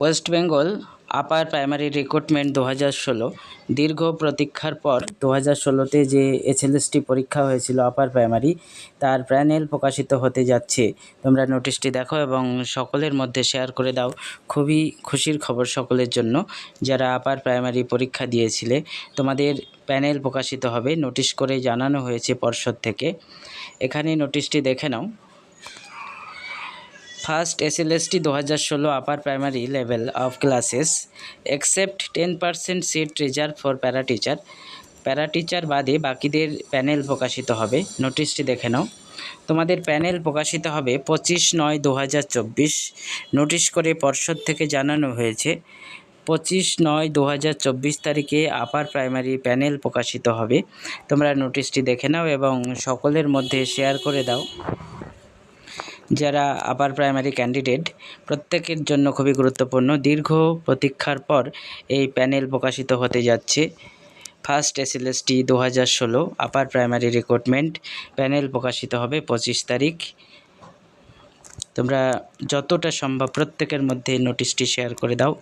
West Bengal upper primary recruitment 2016 দীর্ঘ প্রতীক্ষার পর 2016তে যে এসএলএসটি পরীক্ষা হয়েছিল আপার প্রাইমারি, তার প্যানেল প্রকাশিত হতে যাচ্ছে। তোমরা নোটিশটি দেখো এবং সকলের মধ্যে শেয়ার করে দাও। খুবই খুশির খবর সকলের জন্য যারা আপার প্রাইমারি পরীক্ষা দিয়েছিলে। তোমাদের প্যানেল প্রকাশিত হবে, নোটিশ করে জানানো হয়েছে পর্ষদ থেকে। এখানে নোটিশটি দেখে নাও। First SLST 2016 upper primary level of classes except 10% seat reserve for para teacher বাদে বাকিদের প্যানেল প্রকাশিত হবে। নোটিশটি দেখে নাও। তোমাদের প্যানেল প্রকাশিত হবে 25/9/2024। নোটিশ করে পর্ষদ থেকে জানানো হয়েছে 25/9/2024 তারিখে আপার প্রাইমারি প্যানেল প্রকাশিত হবে। তোমরা নোটিশটি দেখে নাও এবং সকলের মধ্যে শেয়ার করে দাও। যারা আপার প্রাইমারি ক্যান্ডিডেট প্রত্যেকের জন্য খুবই গুরুত্বপূর্ণ। দীর্ঘ প্রতীক্ষার পর এই প্যানেল প্রকাশিত হতে যাচ্ছে। First SLST 2016 upper primary recruitment panel প্রকাশিত হবে 25 তারিখ। তোমরা যতটা সম্ভব প্রত্যেকের মধ্যে নোটিশটি শেয়ার করে দাও।